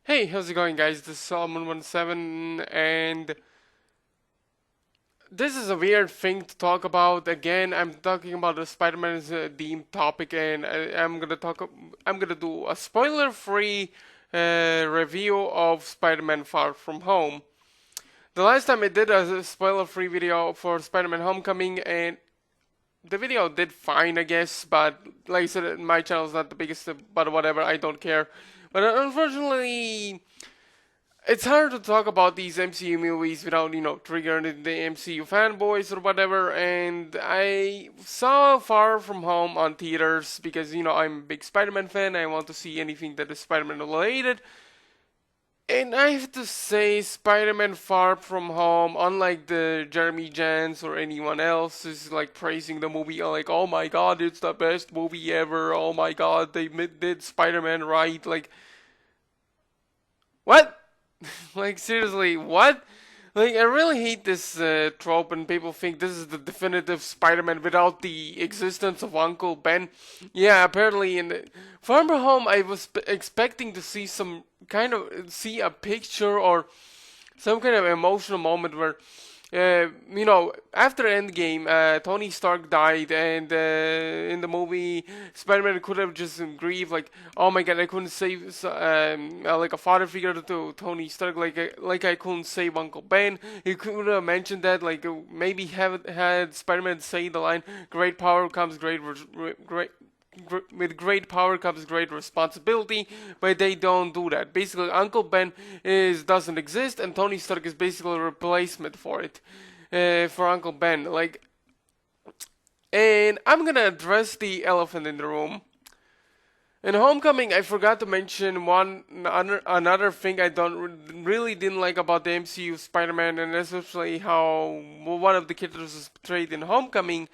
Hey, how's it going, guys? This is Solomon17, and this is a weird thing to talk about. Again, I'm talking about the Spider-Man's themed topic, and I'm gonna do a spoiler-free review of Spider-Man Far From Home. The last time I did a spoiler-free video for Spider-Man Homecoming, and the video did fine, I guess, but like I said, my channel is not the biggest, but whatever, I don't care. But unfortunately, it's hard to talk about these MCU movies without, triggering the MCU fanboys or whatever. And I saw Far From Home on theaters because, I'm a big Spider Man fan. I want to see anything that is Spider Man related. And I have to say, Spider Man Far From Home, unlike the Jeremy Jans or anyone else, is like praising the movie, like, oh my god, it's the best movie ever. Oh my god, they did Spider Man right. Like, what? Like, seriously, what? Like, I really hate this trope, and people think this is the definitive Spider-Man without the existence of Uncle Ben. Yeah, apparently in the Farmer Home, I was expecting to see see a picture or some kind of emotional moment where after Endgame, Tony Stark died, and in the movie, Spider-Man could have just grieved, like, oh my god, I couldn't save, like a father figure to Tony Stark, like I couldn't save Uncle Ben. He could have mentioned that, like, maybe have had Spider-Man say the line, "Great power comes with great power comes great responsibility," but they don't do that. Basically, Uncle Ben doesn't exist, and Tony Stark is basically a replacement for it, for Uncle Ben. And I'm gonna address the elephant in the room. In Homecoming, I forgot to mention another thing I don't really didn't like about the MCU Spider-Man, and especially how one of the characters is portrayed in Homecoming,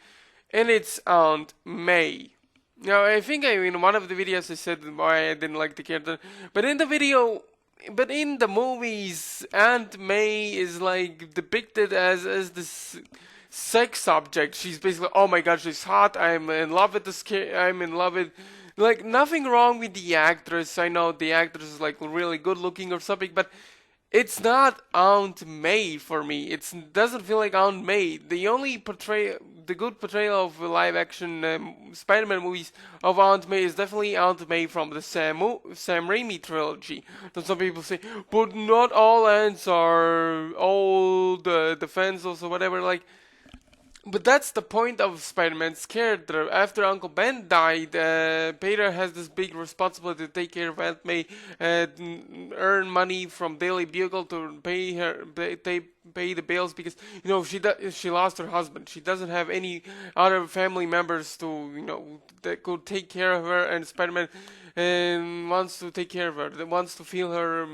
and it's Aunt May. Now, I think in one of the videos I said why I didn't like the character, but in the movies, Aunt May is like depicted as this sex object. She's basically, oh my god, she's hot. I'm in love with this kid. I'm in love with, like, nothing wrong with the actress. I know the actress is like really good looking or something, but it's not Aunt May for me. It doesn't feel like Aunt May. The good portrayal of live action Spider-Man movies of Aunt May is definitely Aunt May from the Sam Raimi trilogy. And some people say, but not all aunts are old, defenseless or whatever. Like, but that's the point of Spider-Man's character. After Uncle Ben died, Peter has this big responsibility to take care of Aunt May, earn money from Daily Bugle to pay the bills because she lost her husband. She doesn't have any other family members to that could take care of her, and Spider-Man wants to take care of her. That wants to feel her.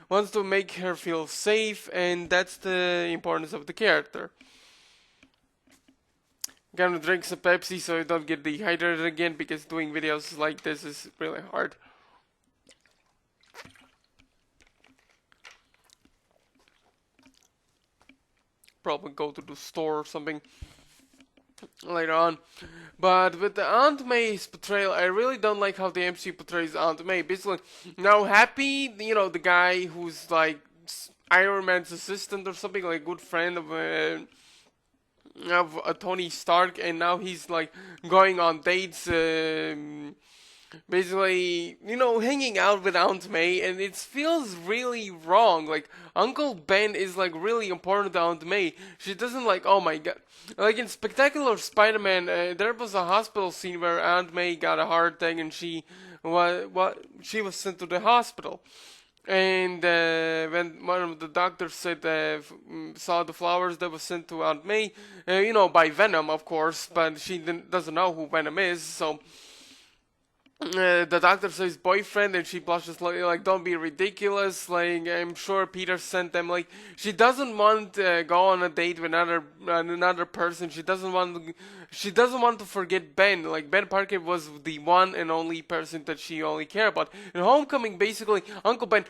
Wants to make her feel safe, and that's the importance of the character. Gonna drink some Pepsi so I don't get dehydrated again because doing videos like this is really hard. Probably go to the store or something later on. But with the Aunt May's portrayal, I really don't like how the MC portrays Aunt May. Basically, now Happy, the guy who's like Iron Man's assistant or something, like a good friend of Tony Stark, and now he's like going on dates, basically, hanging out with Aunt May, and it feels really wrong. Like, Uncle Ben is like really important to Aunt May. She doesn't like, oh my god. Like in Spectacular Spider-Man, there was a hospital scene where Aunt May got a heart attack and she was sent to the hospital. And when one of the doctors saw the flowers that was sent to Aunt May, by Venom, of course, but she doesn't know who Venom is, so the doctor says boyfriend, and she blushes like, don't be ridiculous. Like, I'm sure Peter sent them. Like, she doesn't want to go on a date with another person. She doesn't want to forget Ben. Like, Ben Parker was the one and only person that she only cared about. In Homecoming, basically, Uncle Ben,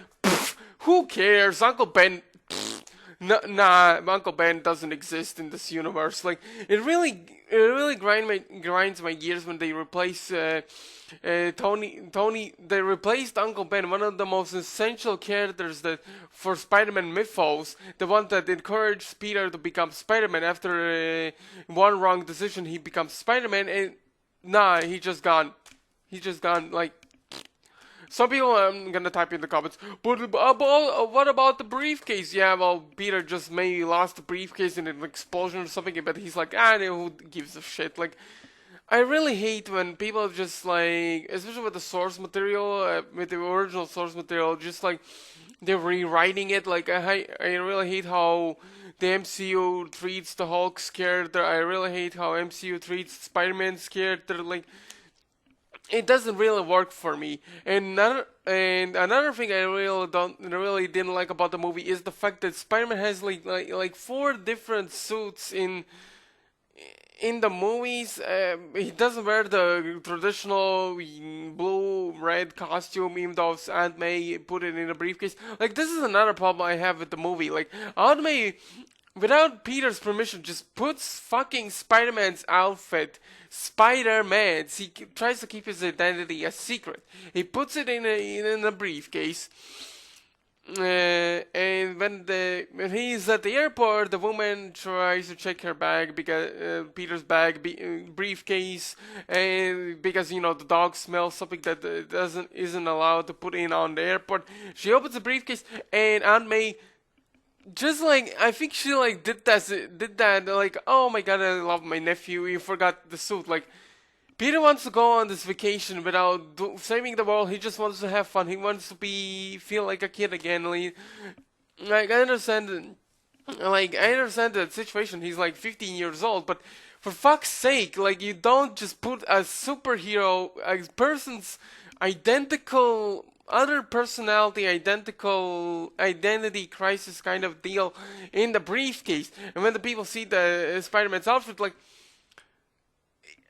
who cares? Uncle Ben, No, nah, Uncle Ben doesn't exist in this universe. Like it really grinds my gears when they replace Tony. They replaced Uncle Ben, one of the most essential characters that for Spider-Man mythos, the one that encouraged Peter to become Spider-Man after one wrong decision, he becomes Spider-Man, and nah, he just gone. He just gone. Like some people, I'm gonna type in the comments, but what about the briefcase? Yeah, well, Peter just maybe lost the briefcase in an explosion or something, but he's like, who gives a shit? Like, I really hate when people just like, especially with the source material, with the original source material, just like they're rewriting it. Like, I really hate how the MCU treats the Hulk character. I really hate how MCU treats Spider-Man's character. Like, it doesn't really work for me. And another thing I really didn't like about the movie is the fact that Spider-Man has like four different suits in the movies. He doesn't wear the traditional blue red costume, even though Aunt May put it in a briefcase. Like, this is another problem I have with the movie. Like, Aunt May, without Peter's permission, just puts fucking Spider-Man's outfit, Spider-Man's. He tries to keep his identity a secret. He puts it in a briefcase. And when he's at the airport, the woman tries to check her bag because Peter's bag, briefcase, and because the dog smells something that isn't allowed to put in on the airport. She opens the briefcase, and Aunt May just like I think she like did that like, oh my god, I love my nephew. You forgot the suit. Like, Peter wants to go on this vacation without saving the world. He just wants to have fun. He wants to feel like a kid again. Like I understand, I understand the situation. He's like 15 years old, but for fuck's sake, like, you don't just put a superhero, a person's identical other personality, identical identity crisis kind of deal in the briefcase. And when the people see the Spider-Man's outfit, like,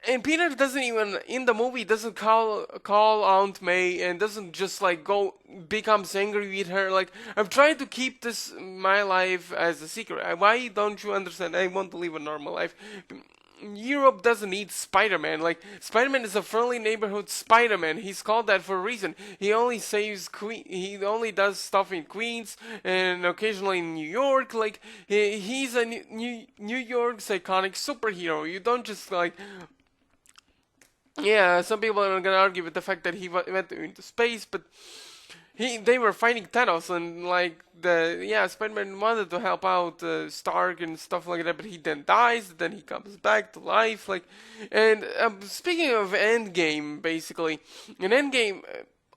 and Peter doesn't even in the movie doesn't call Aunt May and doesn't just like go becomes angry with her. Like, I'm trying to keep this my life as a secret. Why don't you understand? I want to live a normal life. Europe doesn't need Spider-Man. Like, Spider-Man is a friendly neighborhood Spider-Man. He's called that for a reason. He only saves He only does stuff in Queens and occasionally in New York. Like, he's a New York's iconic superhero. You don't just like. Yeah, some people are gonna argue with the fact that he went into space, but they were fighting Thanos, and like Spider-Man wanted to help out Stark and stuff like that, but he then dies, then he comes back to life. Like, and speaking of Endgame, basically in Endgame,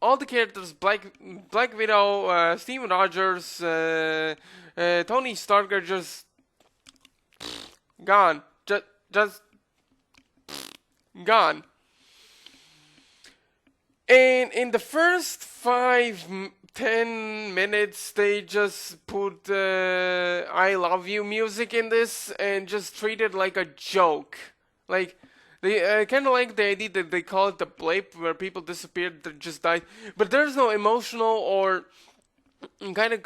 all the characters, Black Widow, Steven Rogers, Tony Stark are just gone, just gone. And in the first 5-10 minutes, they just put "I Love You" music in this and just treat it like a joke. Like, they kind of like the idea that they call it the blip, where people disappeared that just died, but there's no emotional or kind of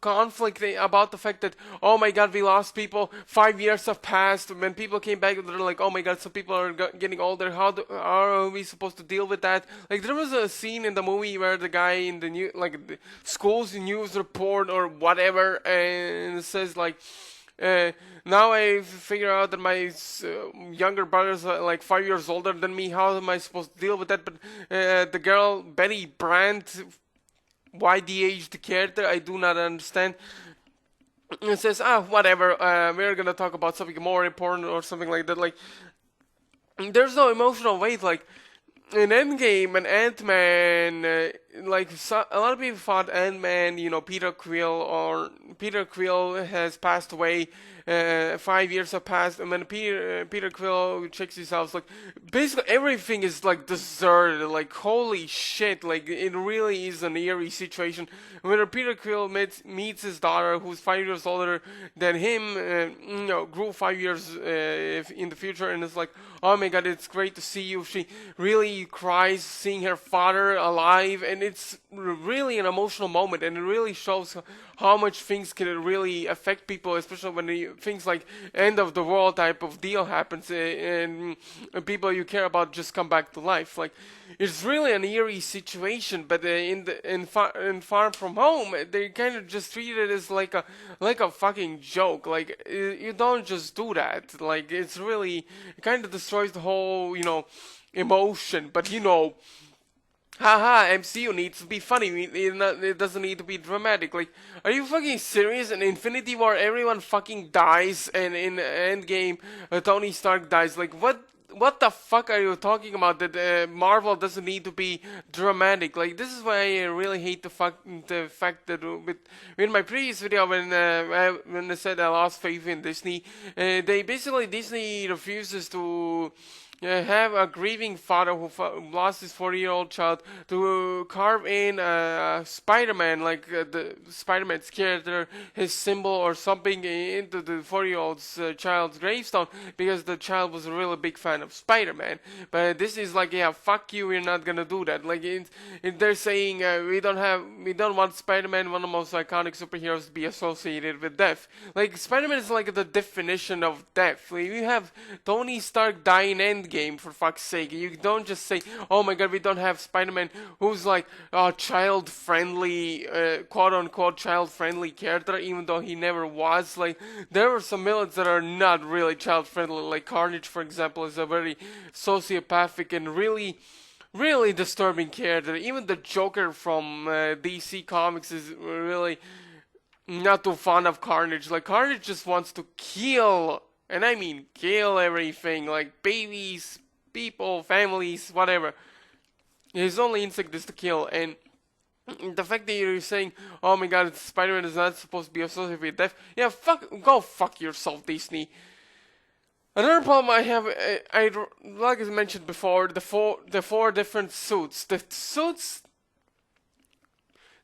conflict about the fact that, oh my god, we lost people, 5 years have passed. When people came back, they're like, oh my god, some people are getting older, how are we supposed to deal with that? Like, there was a scene in the movie where the guy in the the school's news report or whatever, and says like, now I figure out that my younger brother's like 5 years older than me. How am I supposed to deal with that? But the girl Betty Brandt, why de-age the character, I do not understand. It says, whatever, we're gonna talk about something more important or something like that. Like, there's no emotional weight. Like, in Endgame and Ant-Man, a lot of people thought Ant-Man, Peter Quill has passed away. 5 years have passed, and when Peter Quill checks his house, like, basically everything is like deserted. Like, holy shit! Like, it really is an eerie situation. When Peter Quill meets his daughter, who's 5 years older than him, grew 5 years in the future, and it's like, oh my god, it's great to see you. She really cries seeing her father alive, and it's really an emotional moment, and it really shows how much things can really affect people, especially when things like end of the world type of deal happens, and people you care about just come back to life. Like, it's really an eerie situation, but in Far From Home, they kind of just treat it as like a fucking joke. Like, you don't just do that. Like, it's really, it kind of destroys the whole, emotion. But haha, MCU needs to be funny. It doesn't need to be dramatic. Like, are you fucking serious? In Infinity War, everyone fucking dies, and in Endgame, Tony Stark dies. Like, what? What the fuck are you talking about? That Marvel doesn't need to be dramatic. Like, this is why I really hate the fact that with my previous video when I said I lost faith in Disney, they basically Disney refuses to have a grieving father who lost his 40-year-old child to carve in Spider-Man, like the Spider-Man's character, his symbol or something into the 40-year-old's child's gravestone, because the child was a really big fan of Spider-Man. But this is like, yeah, fuck you, we're not gonna do that. Like, they're saying we don't want Spider-Man, one of the most iconic superheroes, to be associated with death. Like, Spider-Man is like the definition of death. Like, you have Tony Stark die in Endgame, for fuck's sake. You don't just say, oh my god, we don't have Spider-Man, who's like a child-friendly, quote-unquote child-friendly character, even though he never was. Like, there are some villains that are not really child-friendly, like Carnage, for example, is a very sociopathic and really disturbing character. Even the Joker from DC Comics is really not too fond of Carnage. Like, Carnage just wants to kill, and I mean kill everything, like babies, people, families, whatever. His only instinct is to kill, and the fact that you're saying, oh my god, Spider-Man is not supposed to be associated with death, yeah, go fuck yourself, Disney. Another problem I have, like I mentioned before, the four different suits. The suits,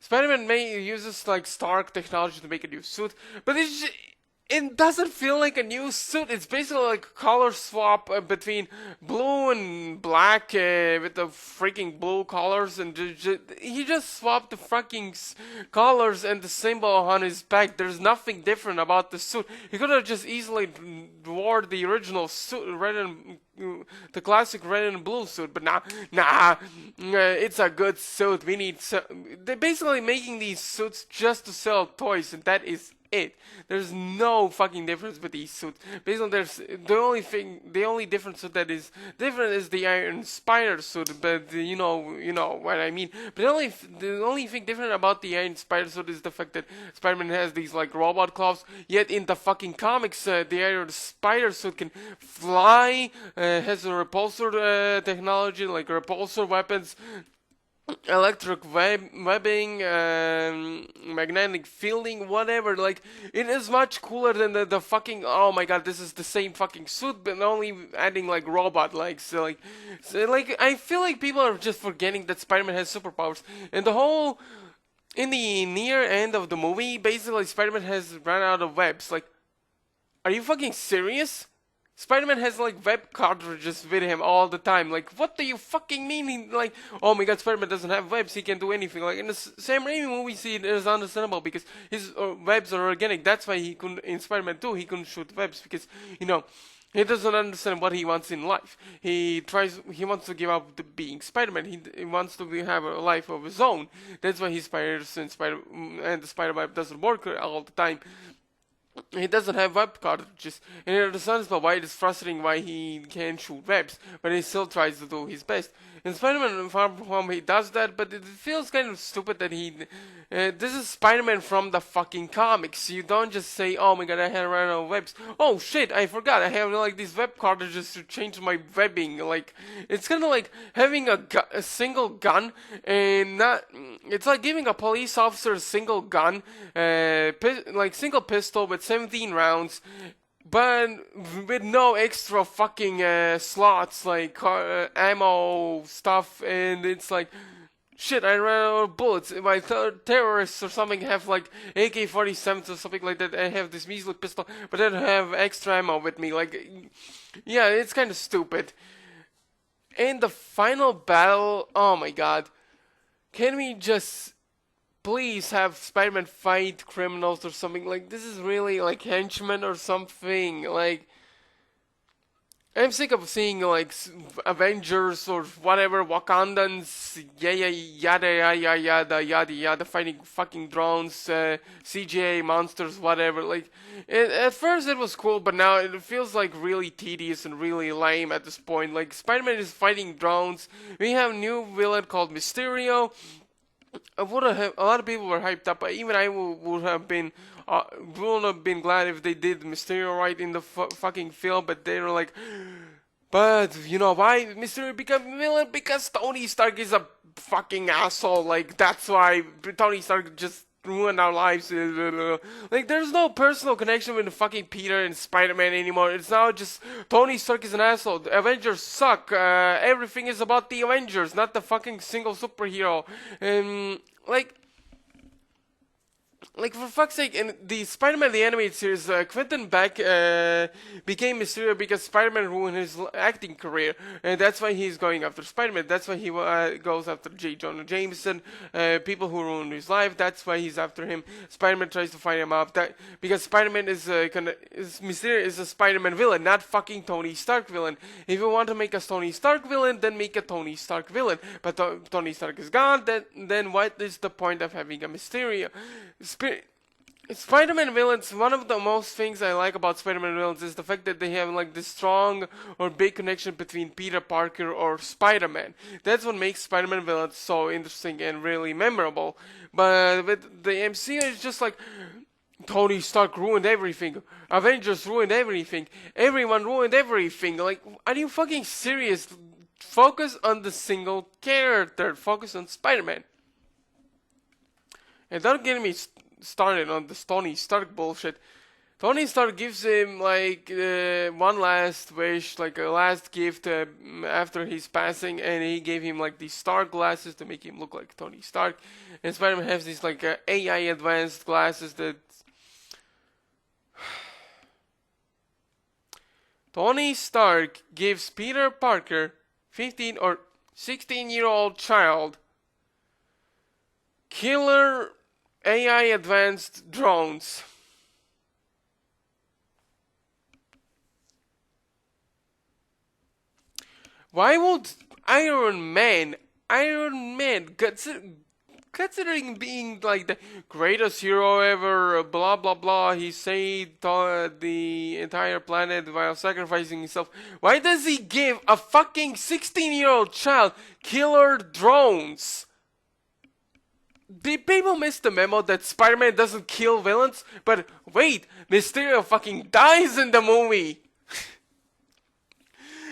Spider-Man uses like Stark technology to make a new suit, but it doesn't feel like a new suit. It's basically like a color swap between blue and black with the freaking blue colors, and he just swapped the fucking colors and the symbol on his back. There's nothing different about the suit. He could have just easily wore the original suit, the classic red and blue suit, but nah, it's a good suit. They're basically making these suits just to sell toys, and that is it. There's no fucking difference with these suits. Basically, there's the only difference that is different is the Iron Spider suit, but you know what I mean. But the only thing different about the Iron Spider suit is the fact that Spider-Man has these like robot claws. Yet in the fucking comics, the Iron Spider suit can fly, has a repulsor technology, like repulsor weapons, electric webbing, magnetic fielding, whatever. Like, it is much cooler than the fucking, oh my god, this is the same fucking suit, but only adding like robot legs. Like I feel like people are just forgetting that Spider-Man has superpowers, and in the near end of the movie, basically Spider-Man has run out of webs. Like, are you fucking serious? Spider-Man has like web cartridges with him all the time. Like, what do you fucking mean? Like, oh my god, Spider-Man doesn't have webs, he can do anything. Like, in the Sam Raimi movie, it is understandable because his webs are organic. That's why he couldn't, in Spider-Man 2, he couldn't shoot webs because, he doesn't understand what he wants in life. He wants to give up being Spider-Man. He wants to have a life of his own. That's why he spiders and the Spider-Web doesn't work all the time. He doesn't have web cartridges, and it understands why it is frustrating why he can't shoot webs, but he still tries to do his best. In Spider-Man Far From Home, he does that, but it feels kind of stupid that this is Spider-Man from the fucking comics. You don't just say, oh my god, I had run out of webs. Oh shit, I forgot, I have like these web cartridges to change my webbing. Like, it's kind of like having a single gun, and it's like giving a police officer a single gun, like single pistol with 17 rounds, but with no extra fucking slots like ammo stuff, and it's like, shit, I ran out of bullets. My terrorists or something have like AK-47s or something like that. I have this measly pistol, but I don't have extra ammo with me. Like, yeah, it's kind of stupid. And the final battle, oh my god. can we just please have Spider-Man fight criminals or something? Like, this is really like henchmen or something. Like, I'm sick of seeing like Avengers or whatever Wakandans, yada fighting fucking drones, CGI monsters, whatever. Like, at first it was cool, but now it feels like really tedious and really lame at this point. Like, Spider-Man is fighting drones. We have a new villain called Mysterio. I would have a lot of people were hyped up, but even I would have been would have been glad if they did Mysterio right in the fucking film. But they were like, but you know why Mysterio became villain? Because Tony Stark is a fucking asshole. Like that's why Tony Stark just ruined our lives. Like there's no personal connection with the fucking Peter and Spider-Man anymore. It's now just Tony Stark is an asshole. The Avengers suck. Everything is about the Avengers, not the fucking single superhero. And like for fuck's sake, in the Spider-Man the animated series, Quentin Beck became Mysterio because Spider-Man ruined his acting career, and that's why he's going after Spider-Man. That's why he goes after J. Jonah Jameson, people who ruined his life. That's why he's after him. Spider-Man tries to fight him up. Because Spider-Man is Mysterio is a Spider-Man villain, not fucking Tony Stark villain. If you want to make a Tony Stark villain, then make a Tony Stark villain. But Tony Stark is gone. Then what is the point of having a Mysterio? Spider-Man villains, one of the most things I like about Spider-Man villains is the fact that they have like this strong or big connection between Peter Parker or Spider-Man. That's what makes Spider-Man villains so interesting and really memorable. But with the MCU, it's just like Tony Stark ruined everything. Avengers ruined everything. Everyone ruined everything. Like, are you fucking serious? Focus on the single character. Focus on Spider-Man. And don't get me started on this Tony Stark bullshit. Tony Stark gives him like one last wish, like a last gift after his passing, and he gave him like these Stark glasses to make him look like Tony Stark. And Spider-Man has these like AI advanced glasses that Tony Stark gives Peter Parker, 15 or 16-year-old child, killer AI advanced drones. Why would Iron Man, considering being like the greatest hero ever, blah blah blah, he saved the entire planet while sacrificing himself. Why does he give a fucking 16-year-old child killer drones? Did people miss the memo that Spider-Man doesn't kill villains? But wait, Mysterio fucking dies in the movie!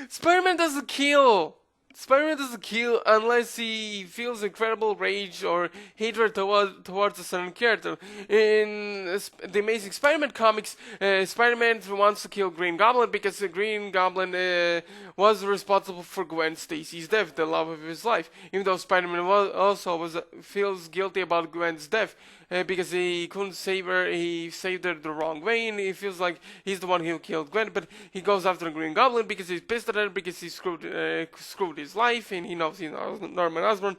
Spider-Man doesn't kill! Spider-Man doesn't kill unless he feels incredible rage or hatred towards a certain character. In the Amazing Spider-Man comics, Spider-Man wants to kill Green Goblin because the Green Goblin was responsible for Gwen Stacy's death, the love of his life. Even though Spider-Man feels guilty about Gwen's death because he couldn't save her, he saved her the wrong way, and he feels like he's the one who killed Gwen. But he goes after the Green Goblin because he's pissed at her because he screwed his life, and he knows he's Norman Osborn.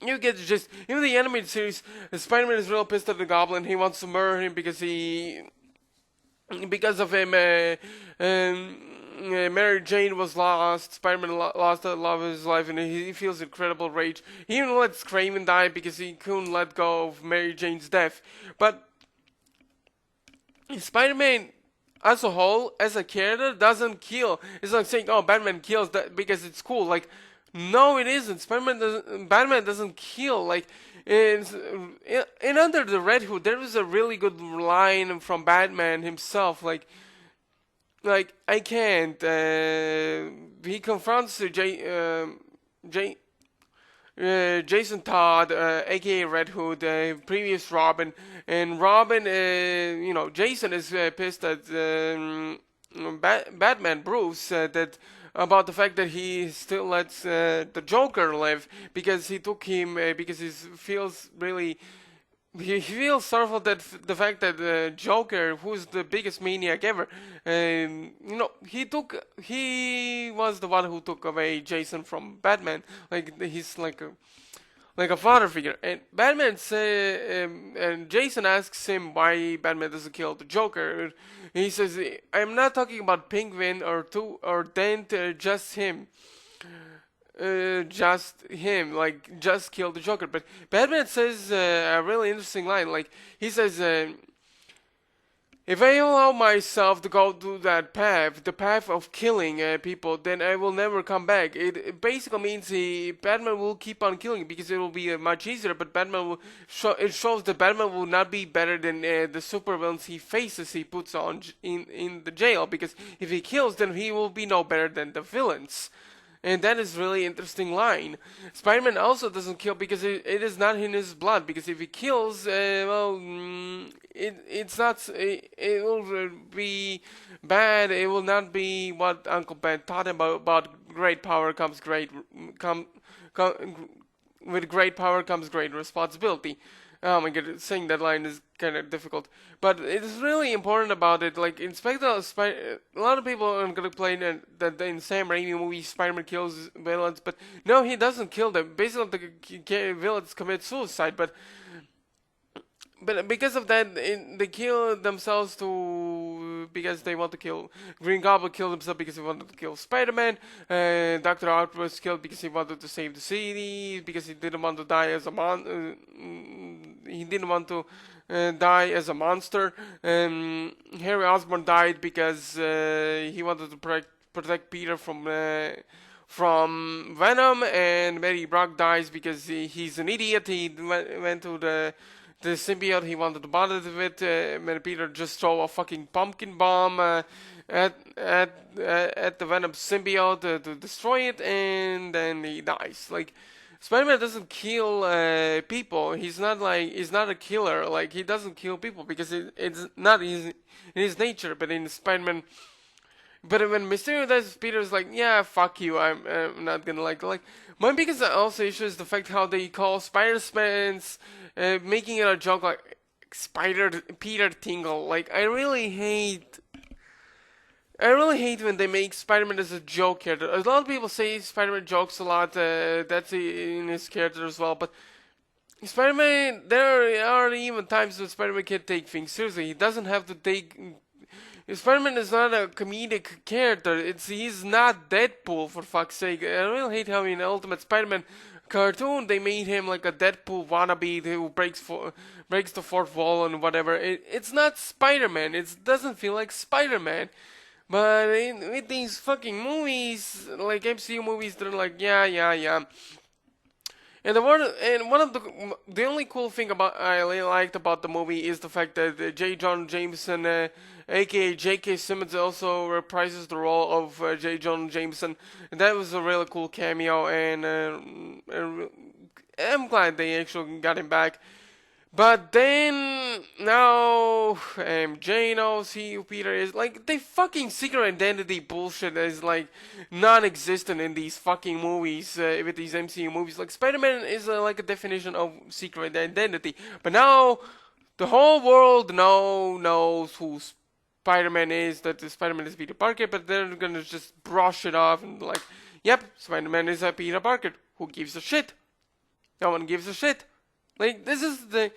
You get just even the animated series, Spider-Man is real pissed at the Goblin. He wants to murder him because of him. Mary Jane was lost. Spider-Man lost the love of his life, and he feels incredible rage. He even lets Kraven die because he couldn't let go of Mary Jane's death. But Spider-Man, as a whole, as a character, doesn't kill. It's like saying, "Oh, Batman kills that because it's cool." Like, no, it isn't. Batman doesn't kill. Like, in Under the Red Hood, there was a really good line from Batman himself. Like I can't. He confronts Jason Todd, aka Red Hood, previous Robin, and Robin, Jason is pissed at Batman Bruce that about the fact that he still lets the Joker live because he took him because he feels really. He feels sorrowful that the fact that Joker, who's the biggest maniac ever, he was the one who took away Jason from Batman. Like he's like like a father figure. And and Jason asks him why Batman doesn't kill the Joker. He says, "I'm not talking about Penguin or Dent, just him." Just him, like just kill the Joker. But Batman says a really interesting line. Like he says, "If I allow myself to go to that path, the path of killing people, then I will never come back." It basically means Batman will keep on killing because it will be much easier. But Batman will it shows that Batman will not be better than the supervillains he faces. He puts on in the jail, because if he kills, then he will be no better than the villains. And that is really interesting line. Spider-Man also doesn't kill because it is not in his blood. Because if he kills, it's not. It will be bad. It will not be what Uncle Ben taught him about great power comes great come with great power comes great responsibility. Oh my god, saying that line is kind of difficult, but it is really important about it. Like a lot of people are gonna play that in Sam Raimi movies, Spider-Man kills villains, but no, he doesn't kill them. Basically, the villains commit suicide, but because of that, they kill themselves because they want to kill. Green Goblin killed himself because he wanted to kill Spider-Man. Doctor Octopus killed because he wanted to save the city, because he didn't want to die as a he didn't want to die as a monster. Harry Osborn died because he wanted to protect Peter from Venom, and Mary Brock dies because he's an idiot. He went to the symbiote he wanted to bond it with. When Peter just throw a fucking pumpkin bomb at the Venom symbiote to destroy it, and then he dies. Like, Spider-Man doesn't kill people. He's not a killer. Like, he doesn't kill people because it's not in his nature. But in Spider-Man, but when Mysterio does, Peter's like, yeah, fuck you. I'm not gonna like. My biggest also issue is the fact how they call Spider-Man's making it a joke, like Spider Peter Tingle. Like, I really hate when they make Spider-Man as a joke character. A lot of people say Spider-Man jokes a lot. That's in his character as well. But Spider-Man, there are even times when Spider-Man can't take things seriously. He doesn't have to take. Spider-Man is not a comedic character. He's not Deadpool, for fuck's sake. I really hate how in Ultimate Spider-Man cartoon they made him like a Deadpool wannabe who breaks the fourth wall and whatever. It's not Spider-Man. It doesn't feel like Spider-Man. But with these fucking movies, like MCU movies, they're like, yeah. One of the only cool thing about I really liked about the movie is the fact that J. Jonah Jameson, aka J.K. Simmons, also reprises the role of J. Jonah Jameson. And that was a really cool cameo, and I'm glad they actually got him back. But then now Jay knows who Peter is. Like, the fucking secret identity bullshit is like non-existent in these fucking movies, with these MCU movies. Like, Spider-Man is like a definition of secret identity, but now the whole world knows who Spider-Man is. That the Spider-Man is Peter Parker, but they're gonna just brush it off and like, yep, Spider-Man is a Peter Parker. Who gives a shit? No one gives a shit. Like, this is the.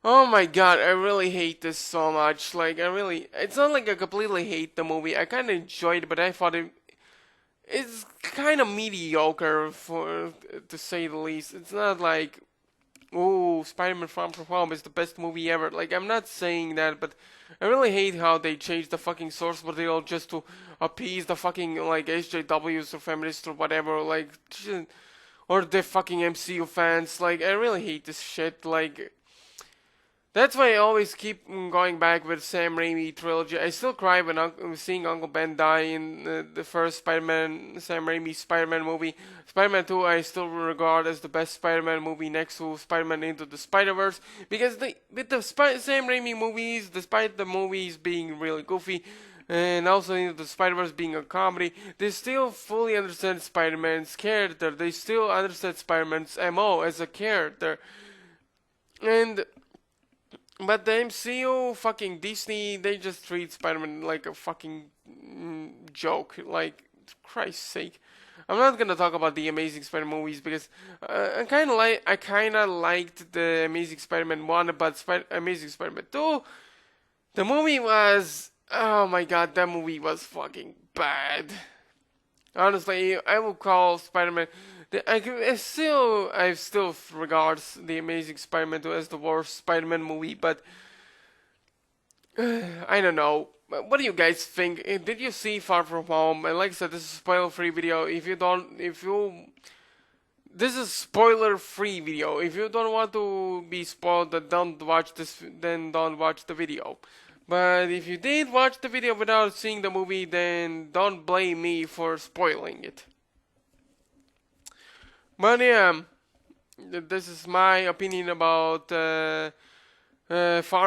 Oh my god, I really hate this so much. Like, It's not like I completely hate the movie. I kind of enjoyed it, but I thought it's kind of mediocre, to say the least. It's not like, oh, Spider-Man Far From Home is the best movie ever. Like, I'm not saying that, but I really hate how they changed the fucking source material just to appease the fucking, like, SJWs or feminists or whatever. Like, or the fucking MCU fans. Like, I really hate this shit. Like, that's why I always keep going back with Sam Raimi trilogy. I still cry when seeing Uncle Ben die in the first Sam Raimi Spider-Man movie. Spider-Man 2 I still regard as the best Spider-Man movie next to Spider-Man Into the Spider-Verse. Because with the Sam Raimi movies, despite the movies being really goofy, and also Into the Spider-Verse being a comedy, they still fully understand Spider-Man's character. They still understand Spider-Man's MO as a character. But the MCU, fucking Disney, they just treat Spider-Man like a fucking joke. Like, Christ's sake. I'm not gonna talk about the Amazing Spider-Man movies because I kind of liked the Amazing Spider-Man 1, but Amazing Spider-Man 2, the movie was, oh my god, that movie was fucking bad. Honestly, I will call Spider-Man. I still regards the Amazing Spider-Man 2 as the worst Spider-Man movie, but I don't know. What do you guys think? Did you see Far From Home? And like I said, this is a spoiler-free video. This is spoiler-free video. If you don't want to be spoiled, then don't watch this. Then don't watch the video. But if you did watch the video without seeing the movie, then don't blame me for spoiling it. But yeah, this is my opinion about Far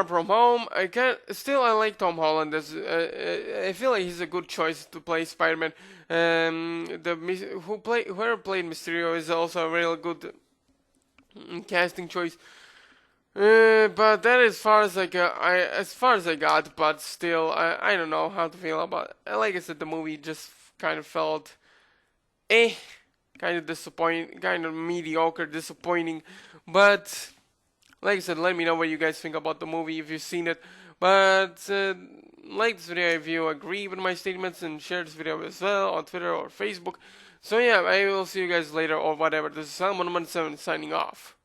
From Home. I like Tom Holland. I feel like he's a good choice to play Spider-Man. Whoever played Mysterio is also a real good casting choice. But that is as far as I got. But still, I don't know how to feel about it. Like I said, the movie just kind of felt, kind of disappointing, kind of mediocre, disappointing. But like I said, let me know what you guys think about the movie if you've seen it. But like this video if you agree with my statements, and share this video as well on Twitter or Facebook. So yeah, I will see you guys later or whatever. This is Salmon17 signing off.